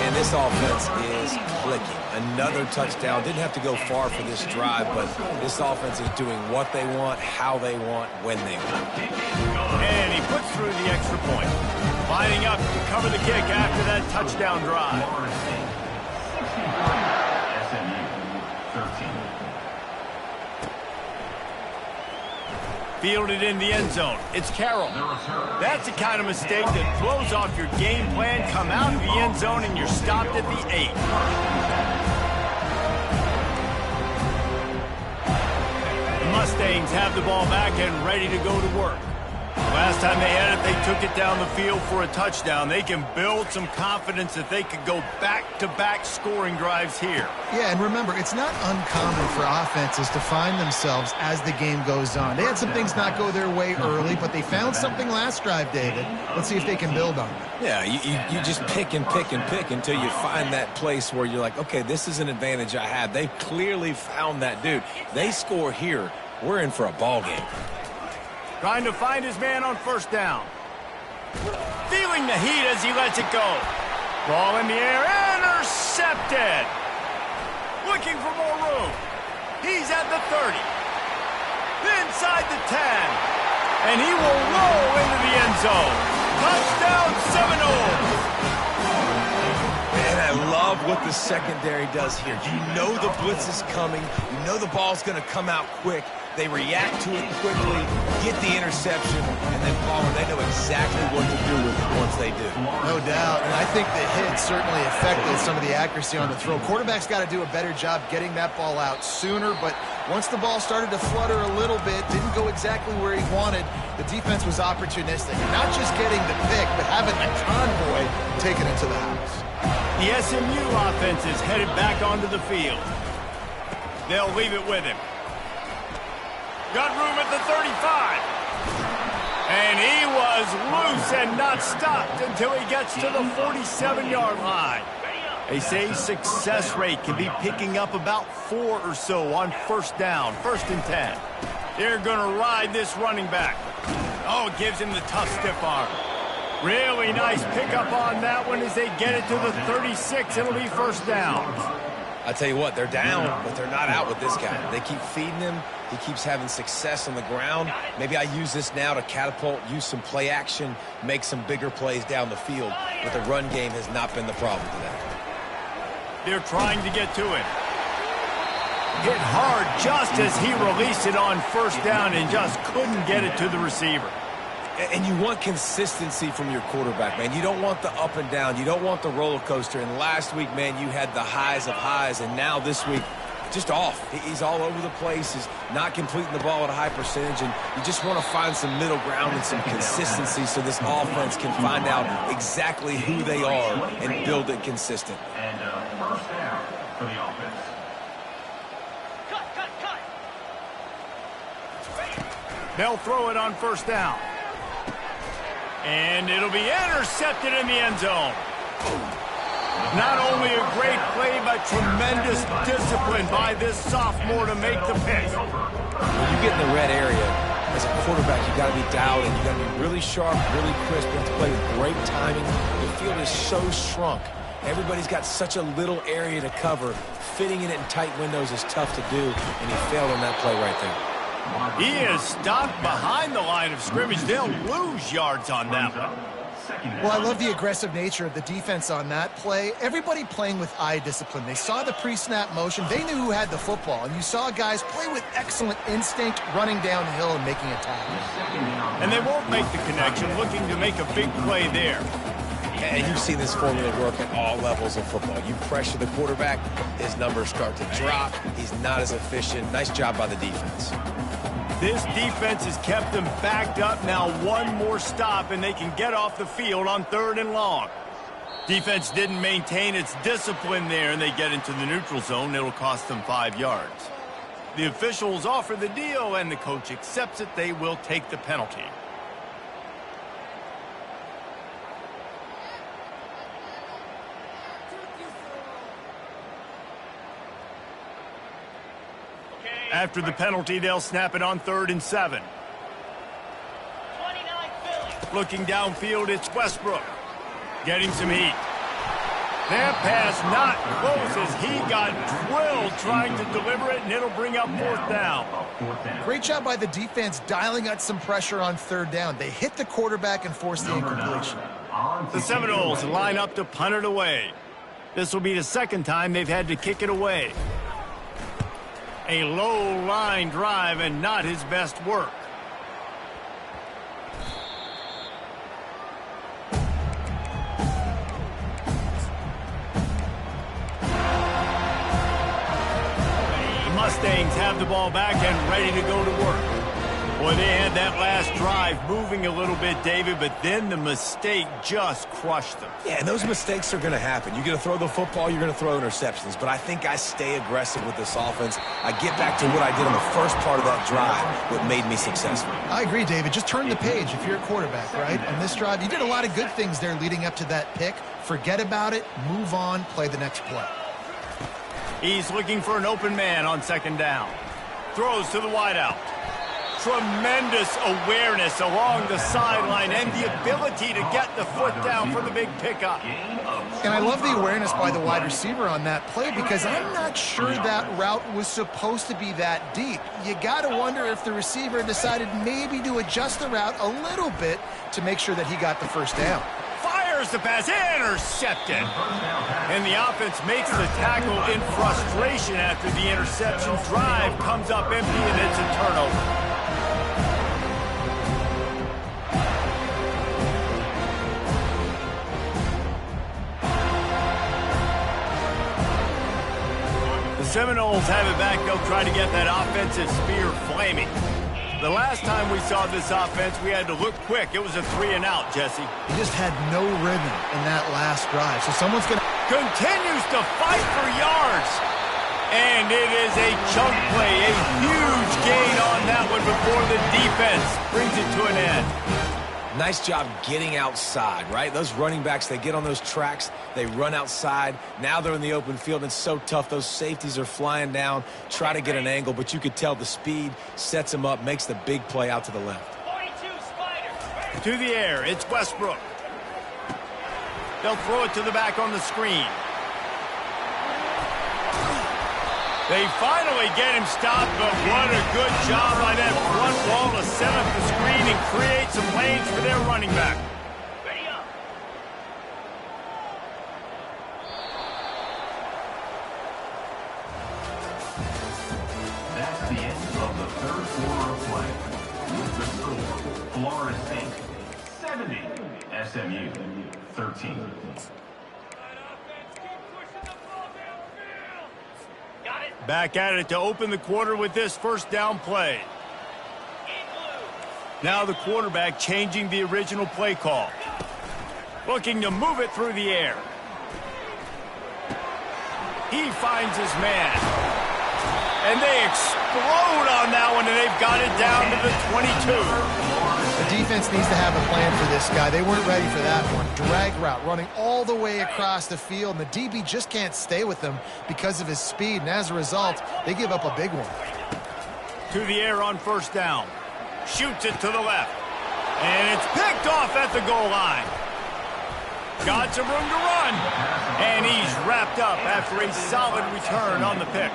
And this offense is clicking. Another touchdown. Didn't have to go far for this drive, but this offense is doing what they want, how they want, when they want. And he puts through the extra point. Lining up to cover the kick after that touchdown drive. Fielded in the end zone. It's Carroll. That's the kind of mistake that throws off your game plan. Come out of the end zone and you're stopped at the 8. The Mustangs have the ball back and ready to go to work. Last time they had it, they took it down the field for a touchdown. They can build some confidence that they could go back-to-back scoring drives here. Yeah, and remember, it's not uncommon for offenses to find themselves as the game goes on. They had some things not go their way early, but they found something last drive, David. Let's see if they can build on it. Yeah, you just pick and pick and pick until you find that place where you're like, okay, this is an advantage I have. They clearly found that dude. They score here, we're in for a ball game. Trying to find his man on 1st down. Feeling the heat as he lets it go. Ball in the air, intercepted. Looking for more room. He's at the 30. Inside the 10. And he will roll into the end zone. Touchdown Seminoles. And I love what the secondary does here. You know the blitz is coming. You know the ball's going to come out quick. They react to it quickly, get the interception, and then they know exactly what to do with it once they do. No doubt, and I think the hit certainly affected some of the accuracy on the throw. Quarterback's got to do a better job getting that ball out sooner, but once the ball started to flutter a little bit, didn't go exactly where he wanted, the defense was opportunistic. And not just getting the pick, but having the convoy taken it to the house. The SMU offense is headed back onto the field. They'll leave it with him. Got room at the 35. And he was loose and not stopped until he gets to the 47-yard line. They say success rate can be picking up about 4 or so on 1st down, 1st and 10. They're going to ride this running back. Oh, it gives him the tough stiff arm. Really nice pickup on that one as they get it to the 36. It'll be first down. I tell you what, they're down, but they're not out with this guy. They keep feeding him. He keeps having success on the ground. Maybe I use this now to catapult, use some play action, make some bigger plays down the field. But the run game has not been the problem today. They're trying to get to it. Hit hard just as he released it on first down and just couldn't get it to the receiver. And you want consistency from your quarterback, man. You don't want the up and down. You don't want the roller coaster. And last week, man, you had the highs of highs. And now this week, just off. He's all over the place. He's not completing the ball at a high percentage. And you just want to find some middle ground and some consistency so this offense can find out exactly who they are and build it consistent. And first down for the offense. They'll throw it on first down. And it'll be intercepted in the end zone. Not only a great play, but tremendous discipline by this sophomore to make the pick. When you get in the red area, as a quarterback, you got to be dialed in. You got to be really sharp, really crisp. You have to play with great timing. The field is so shrunk. Everybody's got such a little area to cover. Fitting in it in tight windows is tough to do, and he failed on that play right there. He is stopped behind the line of scrimmage. They'll lose yards on that one. Well, I love the aggressive nature of the defense on that play. Everybody playing with eye discipline. They saw the pre-snap motion. They knew who had the football. And you saw guys play with excellent instinct, running downhill and making a tackle. And they won't make the connection, looking to make a big play there. And you've seen this formula work at all levels of football. You pressure the quarterback, his numbers start to drop. He's not as efficient. Nice job by the defense. This defense has kept them backed up. Now one more stop, and they can get off the field on 3rd and long. Defense didn't maintain its discipline there, and they get into the neutral zone. It'll cost them 5 yards. The officials offer the deal, and the coach accepts it. They will take the penalty. After the penalty, they'll snap it on 3rd and 7. Looking downfield, it's Westbrook. Getting some heat. That pass not close as he got drilled trying to deliver it, and it'll bring up 4th down. Great job by the defense dialing out some pressure on 3rd down. They hit the quarterback and forced the incompletion. The Seminoles line up to punt it away. This will be the 2nd time they've had to kick it away. A low line drive and not his best work. The Mustangs have the ball back and ready to go to work. Boy, they had that last drive moving a little bit, David, but then the mistake just crushed them. Yeah, and those mistakes are going to happen. You're going to throw the football, you're going to throw interceptions. But I think I stay aggressive with this offense. I get back to what I did on the first part of that drive that made me successful. I agree, David. Just turn the page if you're a quarterback, right? On this drive, you did a lot of good things there leading up to that pick. Forget about it, move on, play the next play. He's looking for an open man on 2nd down. Throws to the wideout. Tremendous awareness along the sideline and the ability to get the foot down for the big pickup. And I love the awareness by the wide receiver on that play because I'm not sure that route was supposed to be that deep. You got to wonder if the receiver decided maybe to adjust the route a little bit to make sure that he got the first down. Fires the pass, intercepted. And the offense makes the tackle in frustration after the interception. Drive comes up empty and it's a turnover. Seminoles have it back. They'll try to get that offensive spear flaming. The last time we saw this offense, we had to look quick. It was a 3-and-out, Jesse. He just had no rhythm in that last drive. So someone's going to... Continues to fight for yards. And it is a chunk play. A huge gain on that one before the defense brings it to an end. Nice job getting outside, right? Those running backs, they get on those tracks, they run outside. Now they're in the open field, and it's so tough. Those safeties are flying down, try to get an angle, but you could tell the speed sets them up, makes the big play out to the left. To the air, it's Westbrook. They'll throw it to the back on the screen. They finally get him stopped, but what a good job by that front wall to set up the screen and create some lanes for their running back. Ready up. That's the end of the third quarter of play. With the score, Florida State 70, SMU 13. Back at it to open the quarter with this first down play. Now the quarterback changing the original play call. Looking to move it through the air. He finds his man. And they explode on that one, and they've got it down to the 22. The defense needs to have a plan for this guy. They weren't ready for that one. Drag route, running all the way across the field, and the DB just can't stay with him because of his speed, and as a result, they give up a big one. To the air on first down. Shoots it to the left. And it's picked off at the goal line. Got some room to run. And he's wrapped up after a solid return on the pick.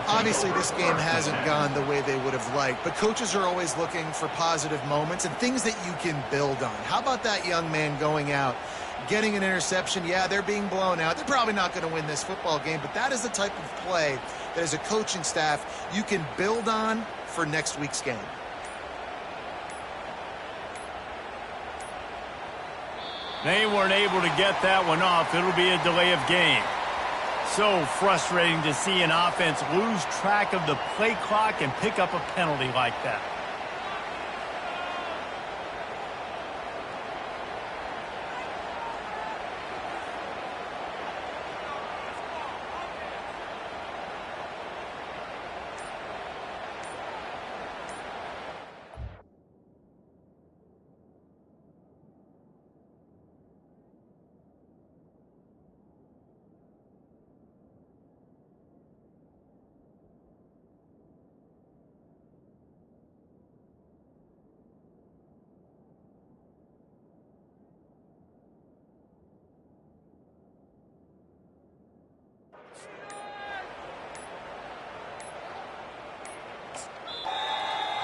Obviously, this game hasn't gone the way they would have liked, but coaches are always looking for positive moments and things that you can build on. How about that young man going out, getting an interception? Yeah, they're being blown out. They're probably not going to win this football game, but that is the type of play that as a coaching staff you can build on for next week's game. They weren't able to get that one off. It'll be a delay of game. So frustrating to see an offense lose track of the play clock and pick up a penalty like that.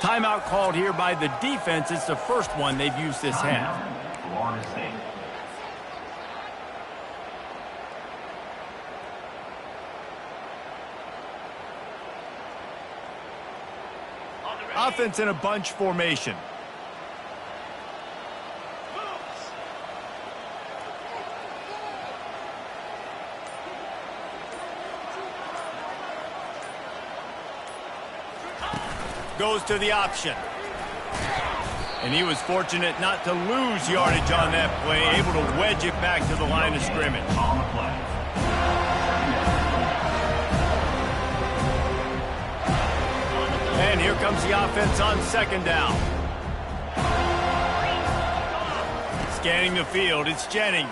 Timeout called here by the defense. It's the first one they've used this half. Florida State. Offense in a bunch formation. Goes to the option. And he was fortunate not to lose yardage on that play, able to wedge it back to the line of scrimmage. On the play. And here comes the offense on second down. Scanning the field, it's Jennings.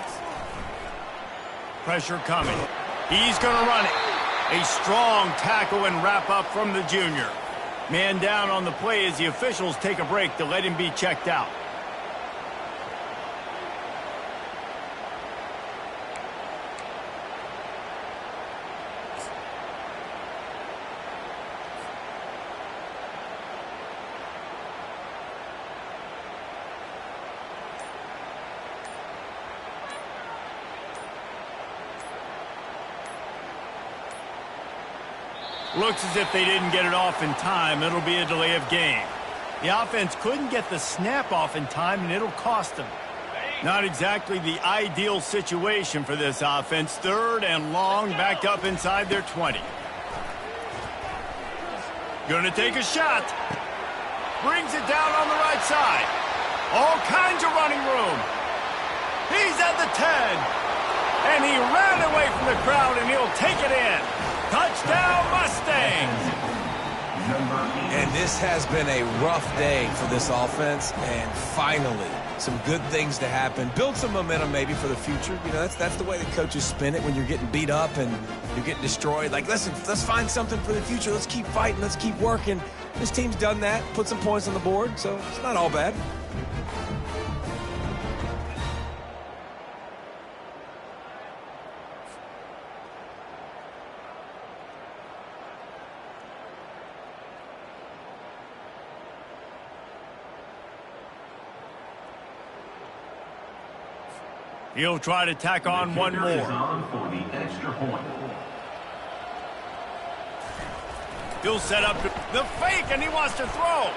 Pressure coming. He's going to run it. A strong tackle and wrap up from the junior. Man down on the play as the officials take a break to let him be checked out. Looks as if they didn't get it off in time. It'll be a delay of game. The offense couldn't get the snap off in time, and it'll cost them. Not exactly the ideal situation for this offense. Third and long, backed up inside their 20. Gonna take a shot. Brings it down on the right side. All kinds of running room. He's at the 10. And he ran away from the crowd, and he'll take it in. Touchdown, Mustangs! And this has been a rough day for this offense, and finally, some good things to happen. Build some momentum maybe for the future. You know, that's the way the coaches spin it when you're getting beat up and you're getting destroyed. Like, listen, let's find something for the future. Let's keep fighting. Let's keep working. This team's done that, put some points on the board, so it's not all bad. He'll try to tack on one more. On for the extra point. He'll set up the fake, and he wants to throw.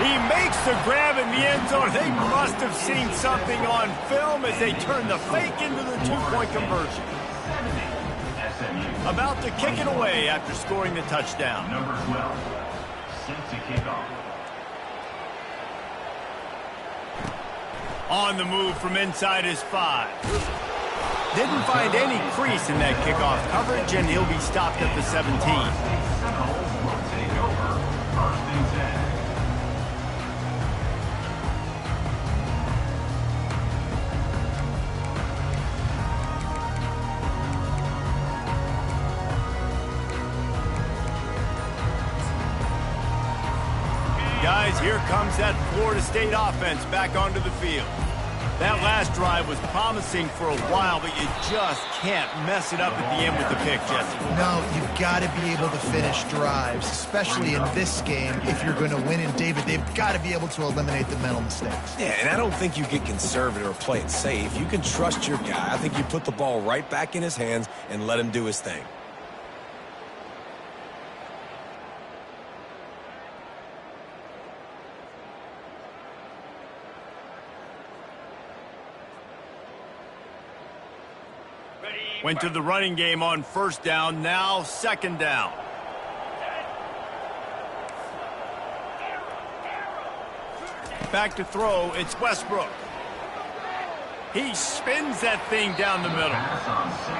He makes the grab in the end zone. They must have seen something on film as they turn the fake into the two-point conversion. SMU. About to kick it away after scoring the touchdown. Number 12, set to kick off. On the move from inside his 5. Didn't find any crease in that kickoff coverage, and he'll be stopped at the 17. Seminoles will take over 1st and 10. Guys, here comes that Florida State offense back onto the field. That last drive was promising for a while, but you just can't mess it up at the end with the pick, Jesse. No, you've got to be able to finish drives, especially in this game if you're going to win. And, David, they've got to be able to eliminate the mental mistakes. Yeah, and I don't think you get conservative or play it safe. You can trust your guy. I think you put the ball right back in his hands and let him do his thing. Went to the running game on 1st down, now 2nd down. Back to throw, it's Westbrook. He spins that thing down the middle.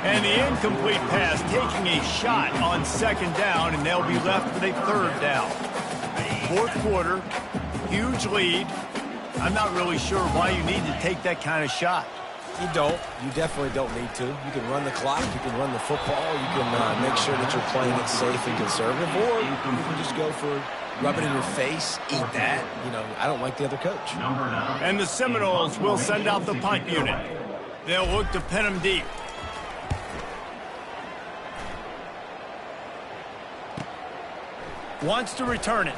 And the incomplete pass taking a shot on 2nd down, and they'll be left with a 3rd down. 4th quarter, huge lead. I'm not really sure why you need to take that kind of shot. You don't. You definitely don't need to. You can run the clock. You can run the football. You can make sure that you're playing it safe and conservative. Or you can just go for rub it in your face, eat that. You know, I don't like the other coach. And the Seminoles will send out the punt unit. They'll look to pin him deep. Wants to return it.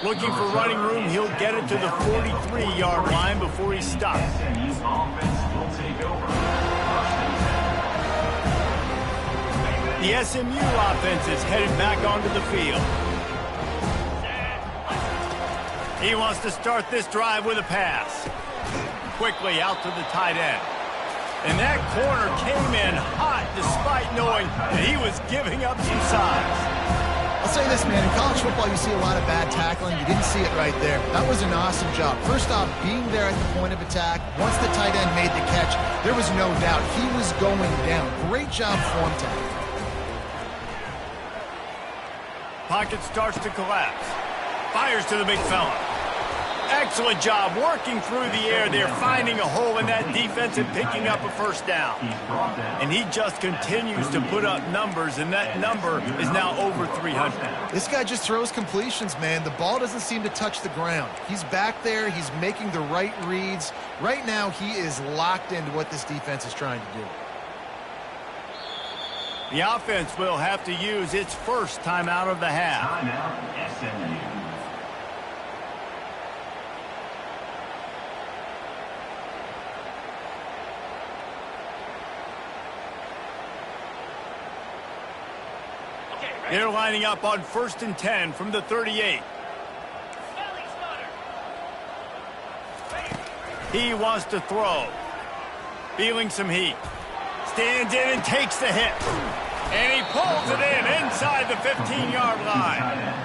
Looking for running room, he'll get it to the 43-yard line before he's stopped. SMU's offense will take over 1st and 10. The SMU offense is headed back onto the field. He wants to start this drive with a pass. Quickly out to the tight end. And that corner came in hot despite knowing that he was giving up some size. I'll say this, man, in college football you see a lot of bad tackling. You didn't see it right there. That was an awesome job. First off, being there at the point of attack. Once the tight end made the catch, there was no doubt he was going down. Great job form tackle. Pocket starts to collapse. Fires to the big fella. Excellent job working through the air there, finding a hole in that defense and picking up a 1st down. And he just continues to put up numbers, and that number is now over 300. This guy just throws completions, man. The ball doesn't seem to touch the ground. He's back there. He's making the right reads. Right now, he is locked into what this defense is trying to do. The offense will have to use its 1st timeout of the half. Timeout, SMU. They're lining up on 1st and 10 from the 38. He wants to throw. Feeling some heat. Stands in and takes the hit. And he pulls it in inside the 15-yard line.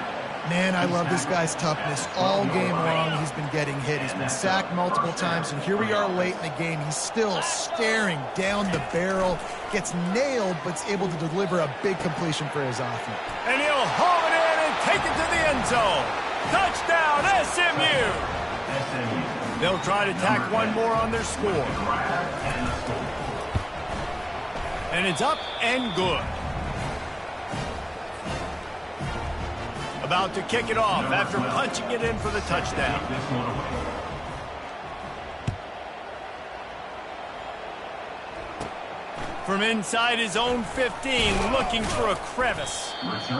Man, I love this guy's toughness. All game long, he's been getting hit. He's been sacked multiple times, and here we are late in the game. He's still staring down the barrel, gets nailed, but is able to deliver a big completion for his offense. And he'll haul it in and take it to the end zone. Touchdown, SMU! They'll try to tack one more on their score. And it's up and good. About to kick it off after punching it in for the touchdown. From inside his own 15, looking for a crevice.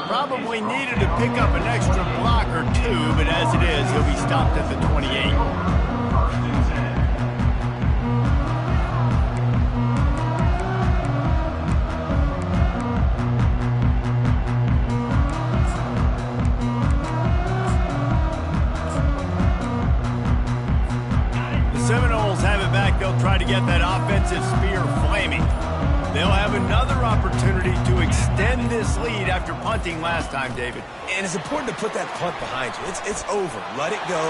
Probably needed to pick up an extra block or two, but as it is, he'll be stopped at the 28. to get that offensive spear flaming. They'll have another opportunity to extend this lead after punting last time, David. And it's important to put that punt behind you. It's over. Let it go.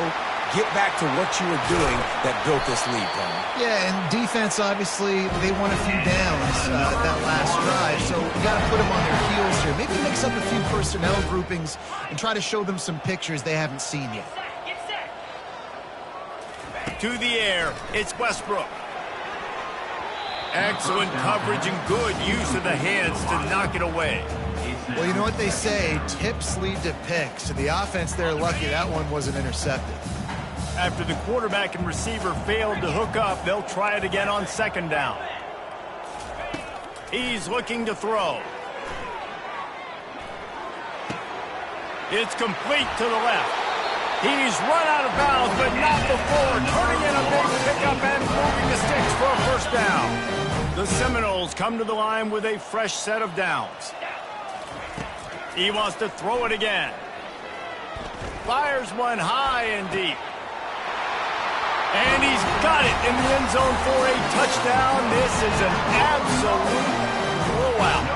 Get back to what you were doing that built this lead, Tony. Yeah, and defense, obviously, they won a few downs that last drive, so you got to put them on their heels here. Maybe mix up a few personnel groupings and try to show them some pictures they haven't seen yet. To the air, it's Westbrook. Excellent coverage and good use of the hands to knock it away. Well, you know what they say, tips lead to picks. So the offense, they're lucky that one wasn't intercepted. After the quarterback and receiver failed to hook up, they'll try it again on second down. He's looking to throw. It's complete to the left. He's run out of bounds, but not before turning in a big pickup and moving the sticks for a first down. The Seminoles come to the line with a fresh set of downs. He wants to throw it again. Fires one high and deep. And he's got it in the end zone for a touchdown. This is an absolute blowout.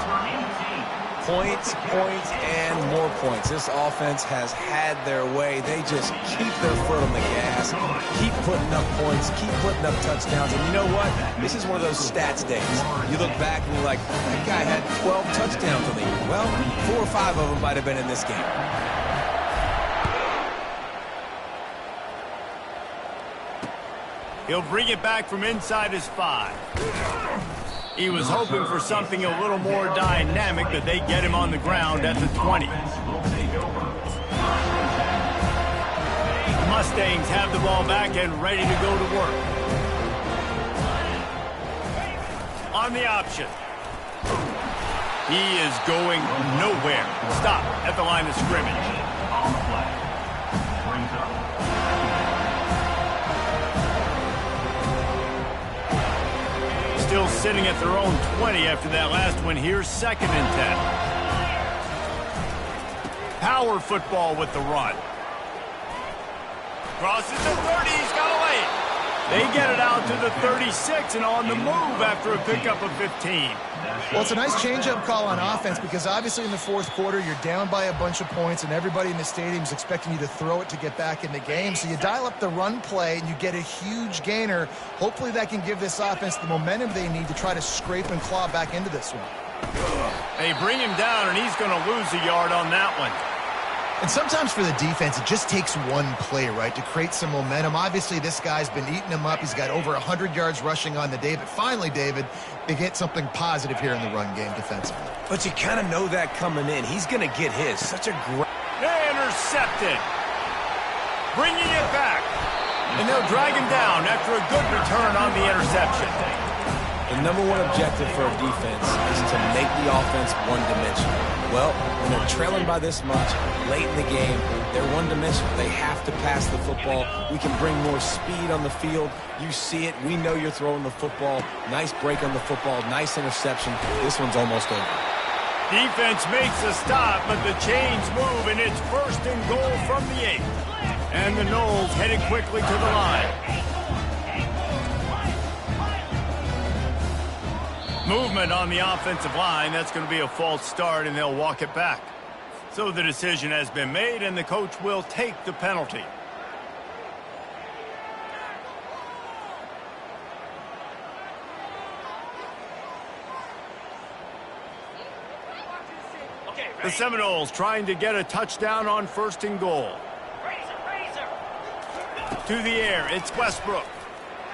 Points, points, and more points. This offense has had their way. They just keep their foot on the gas, keep putting up points, keep putting up touchdowns. And you know what? This is one of those stats days. You look back and you're like, that guy had 12 touchdowns on the year. Well, 4 or 5 of them might have been in this game. He'll bring it back from inside his 5. He was hoping for something a little more dynamic, but they get him on the ground at the 20. The Mustangs have the ball back and ready to go to work. On the option. He is going nowhere. Stop at the line of scrimmage. Still sitting at their own 20 after that last one. Here's 2nd and 10. Power football with the run. Crosses the 30. He's got to lay it. They get it out to the 36 and on the move after a pickup of 15. Well, it's a nice change-up call on offense because obviously in the fourth quarter you're down by a bunch of points and everybody in the stadium is expecting you to throw it to get back in the game. So you dial up the run play and you get a huge gainer. Hopefully that can give this offense the momentum they need to try to scrape and claw back into this one. They bring him down and he's going to lose a yard on that one. And sometimes for the defense, it just takes one play, right, to create some momentum. Obviously, this guy's been eating them up. He's got over 100 yards rushing on the day. But finally, David, they get something positive here in the run game defensively. But you kind of know that coming in. He's going to get his. Such a great... Intercepted. Bringing it back. And they'll drag him down after a good return on the interception. The number one objective for a defense is to make the offense one-dimensional. Well, when they're trailing by this much, late in the game, they're one-dimensional. They have to pass the football. We can bring more speed on the field. You see it. We know you're throwing the football. Nice break on the football. Nice interception. This one's almost over. Defense makes a stop, but the chains move, and it's 1st and goal from the 8. And the Noles headed quickly to the line. Movement on the offensive line. That's going to be a false start, and they'll walk it back. So the decision has been made, and the coach will take the penalty. The Seminoles trying to get a touchdown on 1st and goal. To the air, it's Westbrook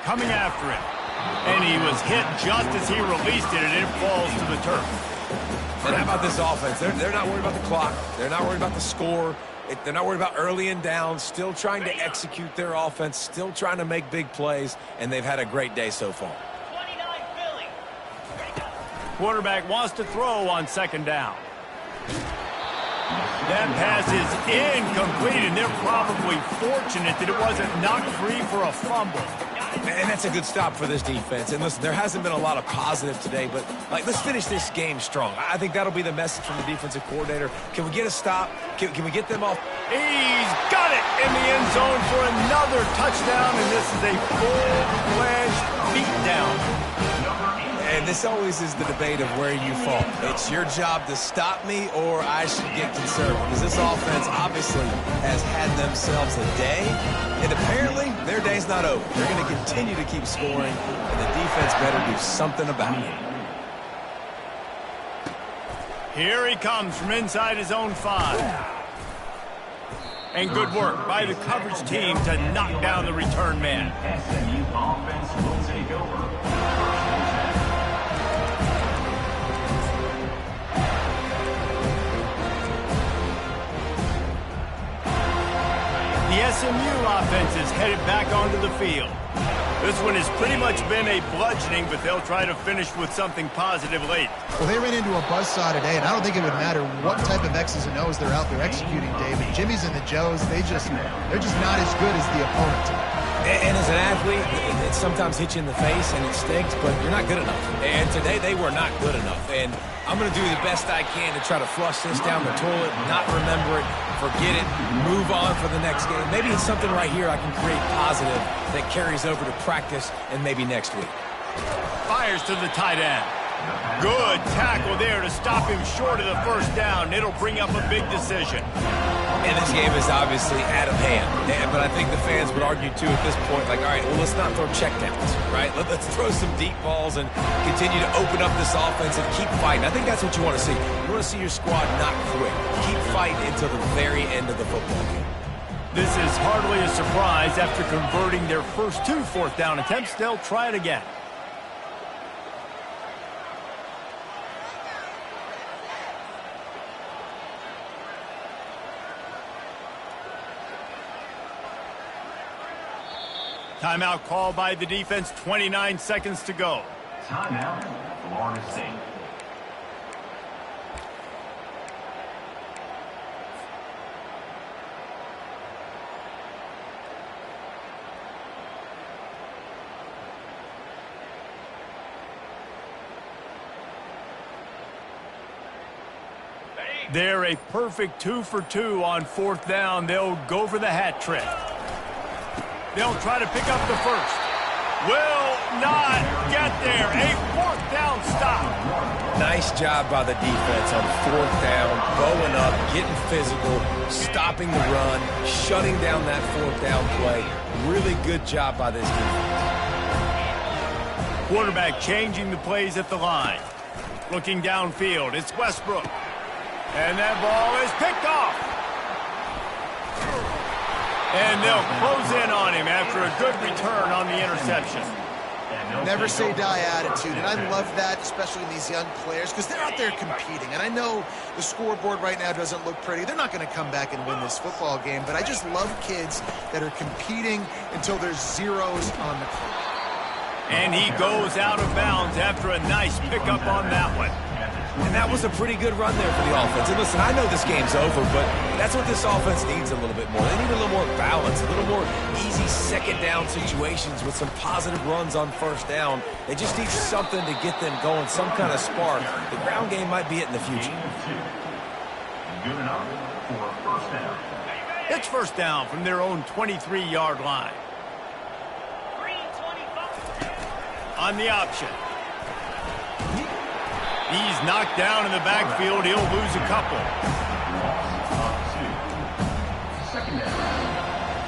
coming after it. And he was hit just as he released it, and it falls to the turf. And how about this offense? They're not worried about the clock. They're not worried about the score. They're not worried about early and down. Still trying to execute their offense. Still trying to make big plays. And they've had a great day so far. Quarterback wants to throw on 2nd down. That pass is incomplete, and they're probably fortunate that it wasn't knocked free for a fumble. And that's a good stop for this defense. And listen, there hasn't been a lot of positive today, but let's finish this game strong. I think that'll be the message from the defensive coordinator. Can we get a stop? Can we get them off? He's got it in the end zone for another touchdown, and this is a full-fledged beatdown. And this always is the debate of where you fall. It's your job to stop me, or I should get concerned. Because this offense obviously has had themselves a day, and apparently their day's not over. They're going to continue to keep scoring, and the defense better do something about it. Here he comes from inside his own 5. And good work by the coverage team to knock down the return man. SMU offense will take over. The SMU offense is headed back onto the field. This one has pretty much been a bludgeoning, but they'll try to finish with something positive late. Well, they ran into a buzzsaw today, and I don't think it would matter what type of X's and O's they're out there executing, David. Jimmy's and the Joes, they're just not as good as the opponent. And as an athlete, it sometimes hits you in the face and it stinks, but you're not good enough. And today they were not good enough. And I'm going to do the best I can to try to flush this down the toilet, not remember it, forget it, move on for the next game. Maybe it's something right here I can create positive that carries over to practice and maybe next week. Fires to the tight end. Good tackle there to stop him short of the first down. It'll bring up a big decision. And this game is obviously out of hand. But I think the fans would argue, too, at this point, like, all right, well, let's not throw checkdowns, right? Let's throw some deep balls and continue to open up this offense and keep fighting. I think that's what you want to see. You want to see your squad not quit. Keep fighting until the very end of the football game. This is hardly a surprise. After converting their first 2 fourth-down attempts, they'll try it again. Timeout called by the defense, 29 seconds to go. Timeout, Florida State. They're a perfect 2 for 2 on 4th down. They'll go for the hat trick. They'll try to pick up the first. Will not get there. A 4th down stop. Nice job by the defense on 4th down, going up, getting physical, stopping the run, shutting down that 4th down play. Really good job by this defense. Quarterback changing the plays at the line. Looking downfield, it's Westbrook. And that ball is picked off. And they'll close in on him after a good return on the interception. Never say die attitude, and I love that, especially in these young players, because they're out there competing. And I know the scoreboard right now doesn't look pretty. They're not going to come back and win this football game, but I just love kids that are competing until there's zeros on the clock. And he goes out of bounds after a nice pickup on that one. And that was a pretty good run there for the offense. And listen, I know this game's over, but that's what this offense needs a little bit more. They need a little more balance, a little more easy 2nd down situations with some positive runs on 1st down. They just need something to get them going, some kind of spark. The ground game might be it in the future. Good enough for a 1st down. It's 1st down from their own 23-yard line. On the option. He's knocked down in the backfield. He'll lose a couple.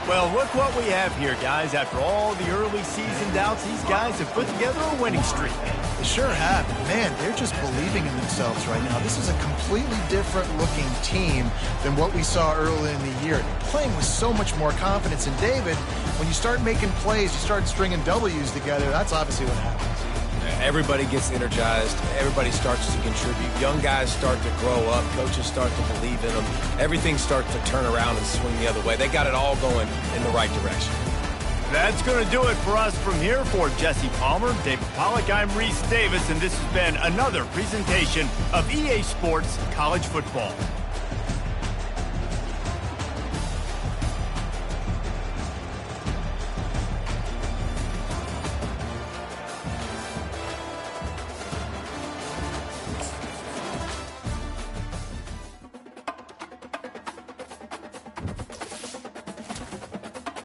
Well, look what we have here, guys. After all the early season doubts, these guys have put together a winning streak. They sure have. Man, they're just believing in themselves right now. This is a completely different looking team than what we saw early in the year. They're playing with so much more confidence. And David, when you start making plays, you start stringing W's together, that's obviously what happens. Everybody gets energized. Everybody starts to contribute. Young guys start to grow up. Coaches start to believe in them. Everything starts to turn around and swing the other way. They got it all going in the right direction. That's going to do it for us from here. For Jesse Palmer, David Pollack, I'm Reese Davis, and this has been another presentation of EA Sports College Football.